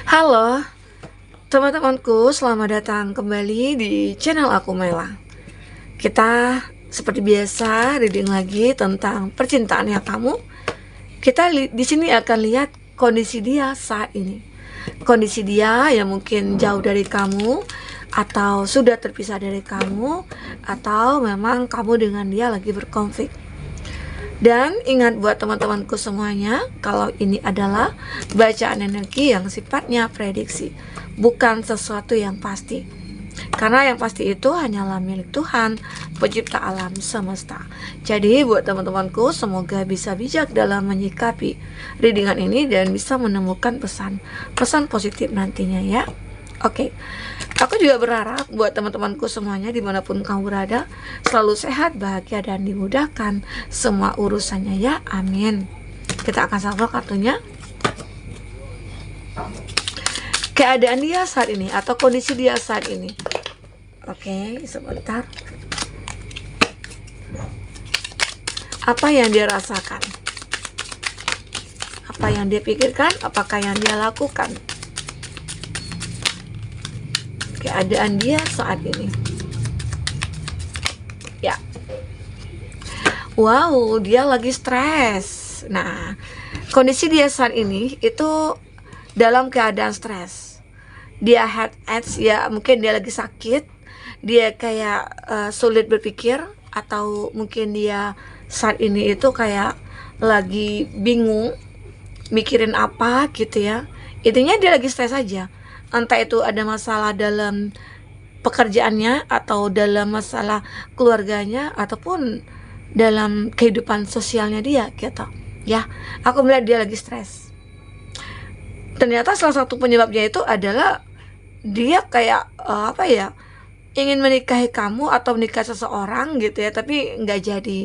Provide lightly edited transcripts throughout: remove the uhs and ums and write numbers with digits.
Halo teman-temanku, selamat datang kembali di channel aku Mela. Kita seperti biasa reading lagi tentang percintaannya kamu. Kita di sini akan lihat kondisi dia saat ini. Kondisi dia yang mungkin jauh dari kamu, atau sudah terpisah dari kamu, atau memang kamu dengan dia lagi berkonflik. Dan ingat buat teman-temanku semuanya, kalau ini adalah bacaan energi yang sifatnya prediksi, bukan sesuatu yang pasti. Karena yang pasti itu hanyalah milik Tuhan, pencipta alam semesta. Jadi buat teman-temanku, semoga bisa bijak dalam menyikapi readingan ini dan bisa menemukan pesan positif nantinya ya. Oke, aku juga berharap buat teman-temanku semuanya dimanapun kamu berada selalu sehat, bahagia, dan dimudahkan semua urusannya ya, amin. Kita akan sambung kartunya. Keadaan dia saat ini atau kondisi dia saat ini. Oke, sebentar. Apa yang dia rasakan? Apa yang dia pikirkan? Apakah yang dia lakukan? Keadaan dia saat ini ya. Wow, dia lagi stres. Nah, kondisi dia saat ini itu dalam keadaan stres. Dia headache ya, mungkin dia lagi sakit. Dia kayak sulit berpikir, atau mungkin dia saat ini itu kayak lagi bingung mikirin apa gitu ya. Intinya dia lagi stres aja. Entah itu ada masalah dalam pekerjaannya, atau dalam masalah keluarganya, ataupun dalam kehidupan sosialnya dia gitu ya. Aku melihat dia lagi stres. Ternyata salah satu penyebabnya itu adalah dia kayak ingin menikahi kamu atau menikah seseorang gitu ya, tapi nggak jadi.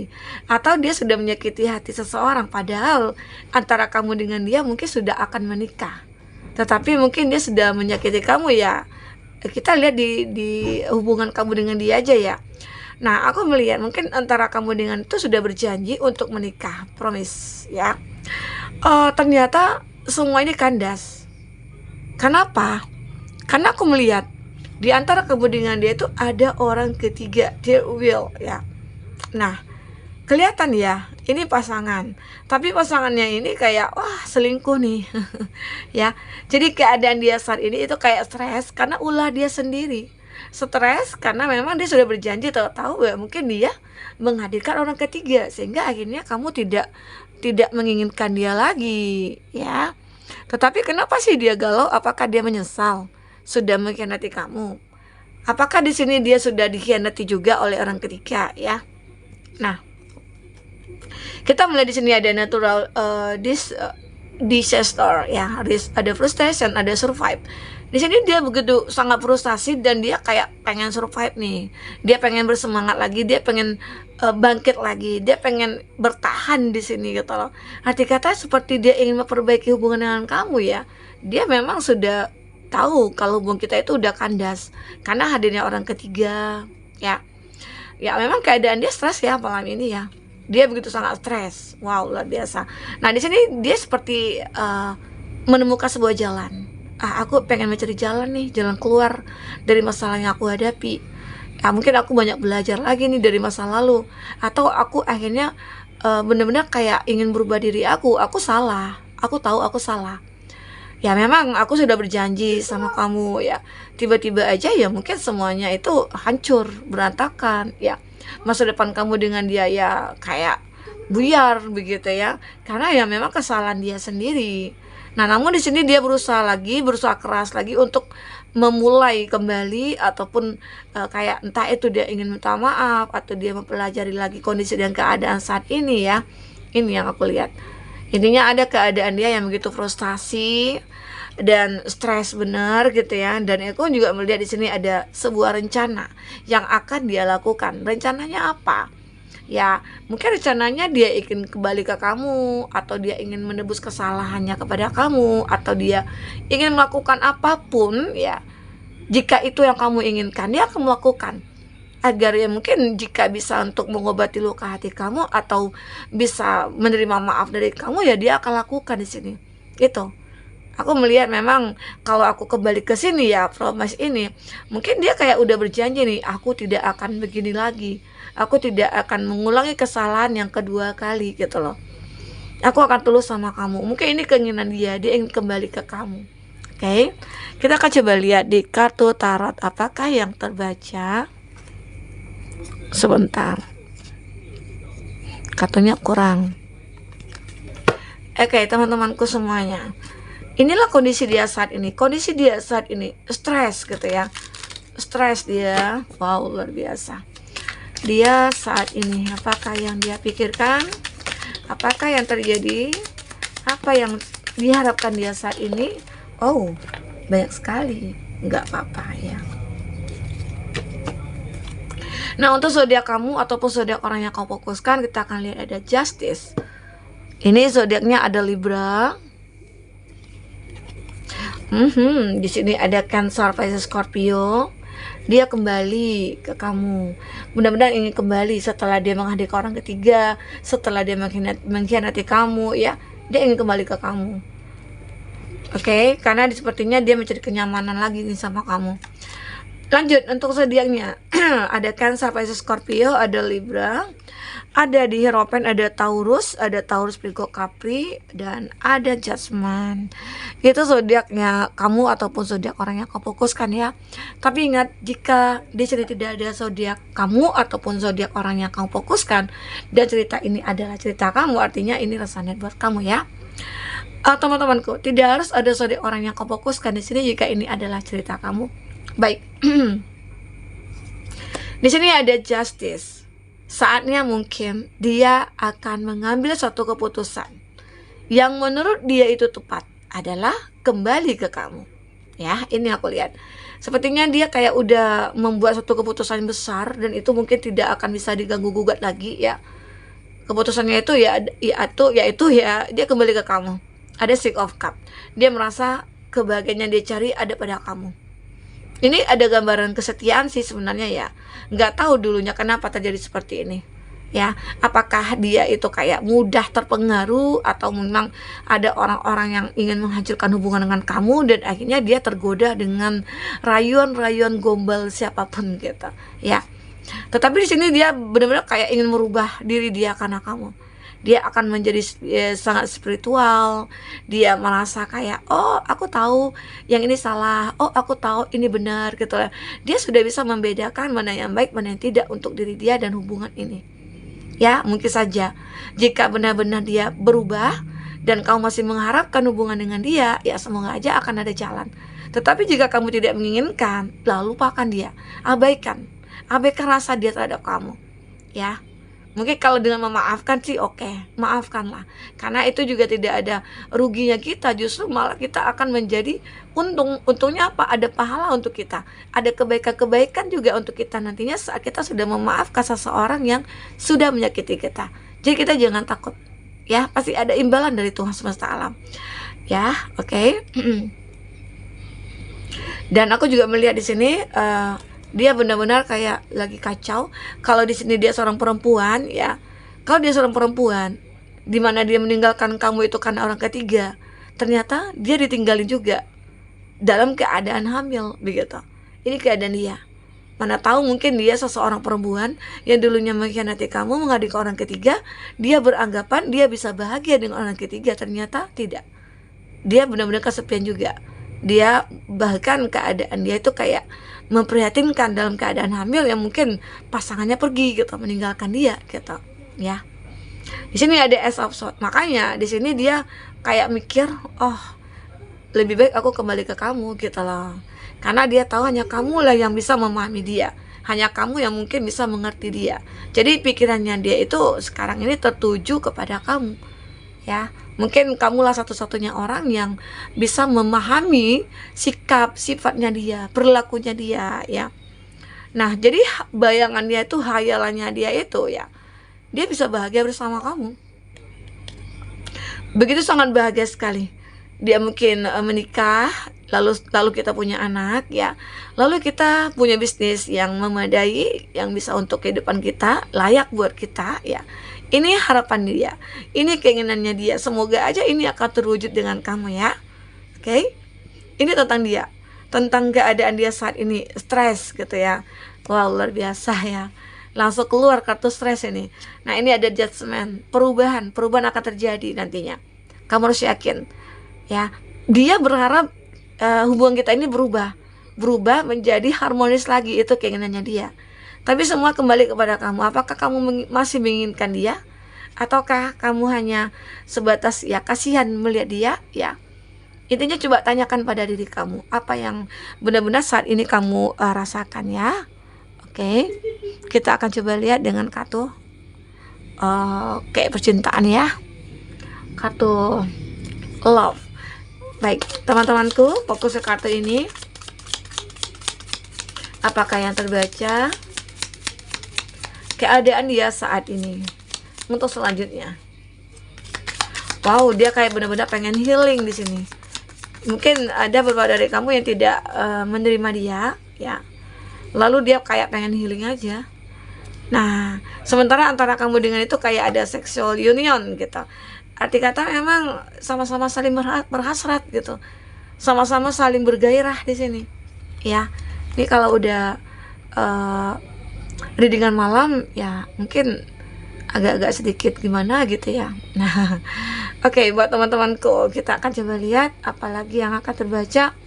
Atau dia sudah menyakiti hati seseorang, padahal antara kamu dengan dia mungkin sudah akan menikah, tetapi mungkin dia sudah menyakiti kamu ya. Kita lihat di hubungan kamu dengan dia aja ya. Nah, aku melihat mungkin antara kamu dengan itu sudah berjanji untuk menikah, promise ya. Ternyata semua ini kandas. Kenapa? Karena aku melihat di antara kamu dengan dia itu ada orang ketiga, there will ya. Nah, kelihatan ya, ini pasangan, tapi pasangannya ini kayak wah selingkuh nih ya. Jadi keadaan dia saat ini itu kayak stres karena ulah dia sendiri. Stres karena memang dia sudah berjanji, tahu-tahu ya mungkin dia menghadirkan orang ketiga, sehingga akhirnya kamu tidak menginginkan dia lagi ya. Tetapi kenapa sih dia galau? Apakah dia menyesal sudah mengkhianati kamu? Apakah di sini dia sudah dikhianati juga oleh orang ketiga ya? Nah, kita melihat di sini ada natural disaster ya, ada frustration, ada survive. Di sini dia begitu sangat frustasi dan dia kayak pengen survive nih. Dia pengen bersemangat lagi, dia pengen bangkit lagi, dia pengen bertahan di sini gitu loh. Arti kata seperti dia ingin memperbaiki hubungan dengan kamu ya. Dia memang sudah tahu kalau hubungan kita itu udah kandas karena hadirnya orang ketiga ya. Ya memang keadaan dia stres ya malam ini ya. Dia begitu sangat stres. Wow, luar biasa. Nah, di sini dia seperti menemukan sebuah jalan. Aku pengen mencari jalan nih, jalan keluar dari masalah yang aku hadapi. Mungkin aku banyak belajar lagi nih dari masa lalu, atau aku akhirnya benar-benar kayak ingin berubah diri aku. Aku salah. Aku tahu aku salah. Ya memang aku sudah berjanji sama kamu ya. Tiba-tiba aja ya mungkin semuanya itu hancur, berantakan ya. Masa depan kamu dengan dia ya kayak buyar begitu ya. Karena ya memang kesalahan dia sendiri. Nah, namun di sini dia berusaha keras lagi untuk memulai kembali, ataupun kayak entah itu dia ingin minta maaf, atau dia mempelajari lagi kondisi dan keadaan saat ini ya. Ini yang aku lihat. Intinya ada keadaan dia yang begitu frustasi dan stres benar gitu ya. Dan aku juga melihat di sini ada sebuah rencana yang akan dia lakukan. Rencananya apa? Ya, mungkin rencananya dia ingin kembali ke kamu, atau dia ingin menebus kesalahannya kepada kamu, atau dia ingin melakukan apapun ya. Jika itu yang kamu inginkan, dia akan melakukan. Agar ya mungkin jika bisa untuk mengobati luka hati kamu, atau bisa menerima maaf dari kamu, ya dia akan lakukan di sini. Gitu. Aku melihat memang kalau aku kembali ke sini ya, promise ini, mungkin dia kayak udah berjanji nih, aku tidak akan begini lagi. Aku tidak akan mengulangi kesalahan yang kedua kali gitu loh. Aku akan tulus sama kamu. Mungkin ini keinginan dia, dia ingin kembali ke kamu. Oke, kita akan coba lihat di kartu tarot apakah yang terbaca. Sebentar, kartunya kurang. Oke, teman-temanku semuanya, inilah kondisi dia saat ini. Kondisi dia saat ini stres gitu ya, stres dia. Wow, luar biasa. Dia saat ini, apakah yang dia pikirkan, apakah yang terjadi, apa yang diharapkan dia saat ini. Oh, banyak sekali. Nggak apa-apa ya. Nah, untuk zodiak kamu ataupun zodiak orang yang kamu fokuskan, kita akan lihat ada Justice. Ini zodiaknya ada Libra. Di sini ada Cancer, Pisces, Scorpio. Dia kembali ke kamu. Mudah-mudahan ingin kembali setelah dia menghadirkan orang ketiga, setelah dia mengkhianati kamu ya. Dia ingin kembali ke kamu. Oke, karena sepertinya dia mencari kenyamanan lagi nih sama kamu. Lanjut untuk zodiaknya. Ada Cancer, Pisces, Scorpio, ada Libra, ada di Hierophant, ada Taurus, Virgo, Capri, dan ada Judgment. Itu zodiaknya kamu ataupun zodiak orang yang kamu fokuskan ya. Tapi ingat, jika di sini tidak ada zodiak kamu ataupun zodiak orang yang kamu fokuskan dan cerita ini adalah cerita kamu, artinya ini resonate buat kamu ya. Teman-temanku, tidak harus ada zodiak orang yang kamu fokuskan di sini jika ini adalah cerita kamu. Baik. Di sini ada Justice. Saatnya mungkin dia akan mengambil suatu keputusan yang menurut dia itu tepat, adalah kembali ke kamu. Ya, ini aku lihat. Sepertinya dia kayak udah membuat suatu keputusan besar dan itu mungkin tidak akan bisa diganggu gugat lagi ya. Keputusannya itu yaitu dia kembali ke kamu. Ada Six of Cups. Dia merasa kebahagiaan yang dia cari ada pada kamu. Ini ada gambaran kesetiaan sih sebenarnya ya. Nggak tahu dulunya kenapa terjadi seperti ini. Ya, apakah dia itu kayak mudah terpengaruh atau memang ada orang-orang yang ingin menghancurkan hubungan dengan kamu dan akhirnya dia tergoda dengan rayuan-rayuan gombal siapapun gitu. Ya. Tetapi di sini dia benar-benar kayak ingin merubah diri dia karena kamu. Dia akan menjadi sangat spiritual. Dia merasa kayak, oh aku tahu yang ini salah, oh aku tahu ini benar gitu ya. Dia sudah bisa membedakan mana yang baik, mana yang tidak untuk diri dia dan hubungan ini. Ya, mungkin saja jika benar-benar dia berubah dan kamu masih mengharapkan hubungan dengan dia, ya semoga aja akan ada jalan. Tetapi jika kamu tidak menginginkan, lalu lupakan dia, abaikan rasa dia terhadap kamu. Ya. Mungkin kalau dengan memaafkan sih oke, maafkanlah. Karena itu juga tidak ada ruginya kita, justru malah kita akan menjadi untung. Untungnya apa? Ada pahala untuk kita. Ada kebaikan-kebaikan juga untuk kita nantinya saat kita sudah memaafkan seseorang yang sudah menyakiti kita. Jadi kita jangan takut. Ya, pasti ada imbalan dari Tuhan semesta alam. Ya, oke. Dan aku juga melihat di sini dia benar-benar kayak lagi kacau. Kalau di sini dia seorang perempuan ya. Kalau dia seorang perempuan di mana dia meninggalkan kamu itu karena orang ketiga, ternyata dia ditinggalin juga dalam keadaan hamil begitu. Ini keadaan dia. Mana tahu mungkin dia seseorang perempuan yang dulunya mengkhianati kamu, menghadirkan orang ketiga, dia beranggapan dia bisa bahagia dengan orang ketiga, ternyata tidak. Dia benar-benar kesepian juga. Dia bahkan keadaan dia itu kayak memprihatinkan dalam keadaan hamil yang mungkin pasangannya pergi gitu, meninggalkan dia gitu ya. Di sini ada Ace of Swords. Makanya di sini dia kayak mikir, oh lebih baik aku kembali ke kamu gitu loh. Karena dia tahu hanya kamu lah yang bisa memahami dia, hanya kamu yang mungkin bisa mengerti dia. Jadi pikirannya dia itu sekarang ini tertuju kepada kamu ya. Mungkin kamulah satu-satunya orang yang bisa memahami sikap, sifatnya dia, perilakunya dia ya. Nah, jadi bayangannya itu, hayalannya dia itu ya, dia bisa bahagia bersama kamu. Begitu sangat bahagia sekali. Dia mungkin menikah, lalu kita punya anak ya. Lalu kita punya bisnis yang memadai, yang bisa untuk kehidupan kita, layak buat kita ya. Ini harapan dia, ini keinginannya dia. Semoga aja ini akan terwujud dengan kamu ya. Oke? Ini tentang dia, tentang keadaan dia saat ini, stres gitu ya. Wow, luar biasa ya. Langsung keluar kartu stres ini. Nah, ini ada judgment, perubahan akan terjadi nantinya. Kamu harus yakin ya. Dia berharap hubungan kita ini berubah menjadi harmonis lagi, itu keinginannya dia. Tapi semua kembali kepada kamu. Apakah kamu masih menginginkan dia? Ataukah kamu hanya sebatas ya kasihan melihat dia ya? Intinya coba tanyakan pada diri kamu, apa yang benar-benar saat ini kamu rasakan ya. Oke, kita akan coba lihat dengan kartu kayak percintaan ya. Kartu love. Baik, teman-temanku, fokus ke kartu ini. Apakah yang terbaca? Keadaan dia saat ini. Untuk selanjutnya. Wow, dia kayak benar-benar pengen healing di sini. Mungkin ada beberapa dari kamu yang tidak menerima dia ya. Lalu dia kayak pengen healing aja. Nah, sementara antara kamu dengan itu kayak ada sexual union gitu. Arti kata memang sama-sama saling berhasrat gitu. Sama-sama saling bergairah di sini. Ya. Ini kalau udah readingan malam ya mungkin agak-agak sedikit gimana gitu ya. Nah, oke, buat teman-temanku, kita akan coba lihat apalagi yang akan terbaca.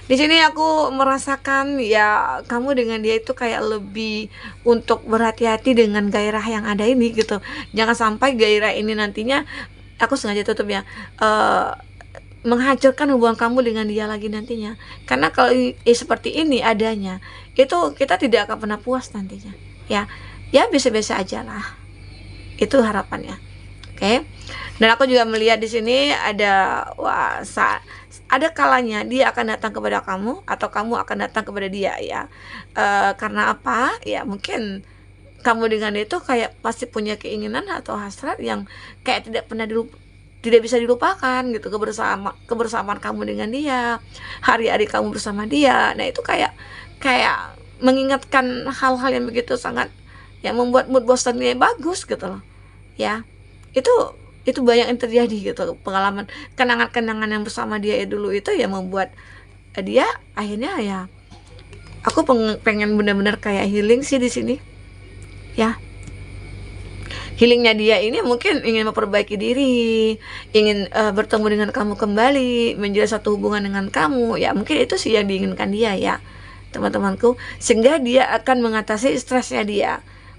Di sini aku merasakan ya kamu dengan dia itu kayak lebih untuk berhati-hati dengan gairah yang ada ini gitu. Jangan sampai gairah ini nantinya, aku sengaja tutup ya, menghancurkan hubungan kamu dengan dia lagi nantinya. Karena kalau seperti ini adanya, itu kita tidak akan pernah puas nantinya. Ya biasa-biasa aja lah. Itu harapannya. Oke. Dan aku juga melihat di sini ada ada kalanya dia akan datang kepada kamu atau kamu akan datang kepada dia ya. Karena apa? Ya mungkin kamu dengan itu kayak pasti punya keinginan atau hasrat yang kayak tidak bisa dilupakan gitu, kebersamaan kamu dengan dia, hari-hari kamu bersama dia. Nah, itu kayak mengingatkan hal-hal yang begitu sangat yang membuat mood bosannya bagus gitu loh. Ya, itu banyak yang terjadi gitu, pengalaman kenangan-kenangan yang bersama dia dulu itu ya membuat dia akhirnya ya aku pengen benar-benar kayak healing sih di sini ya. Healingnya dia ini mungkin ingin memperbaiki diri, ingin bertemu dengan kamu kembali, menjalin satu hubungan dengan kamu ya, mungkin itu sih yang diinginkan dia ya teman-temanku, sehingga dia akan mengatasi stresnya dia,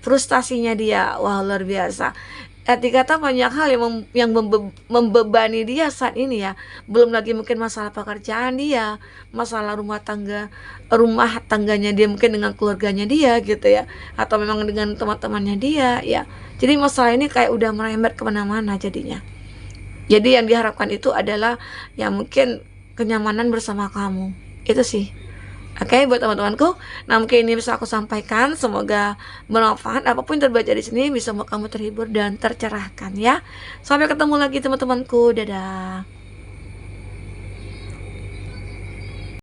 frustasinya dia. Wah, luar biasa. Arti kata banyak hal yang membebani dia saat ini ya. Belum lagi mungkin masalah pekerjaan dia, masalah rumah tangganya dia, mungkin dengan keluarganya dia gitu ya, atau memang dengan teman-temannya dia ya. Jadi masalah ini kayak udah merembet kemana-mana jadinya. Jadi yang diharapkan itu adalah ya mungkin kenyamanan bersama kamu. Itu sih. Oke, buat teman-temanku, nah mungkin ini bisa aku sampaikan, semoga bermanfaat. Apapun yang terbaca di sini bisa membuat kamu terhibur dan tercerahkan ya. Sampai ketemu lagi teman-temanku, dadah.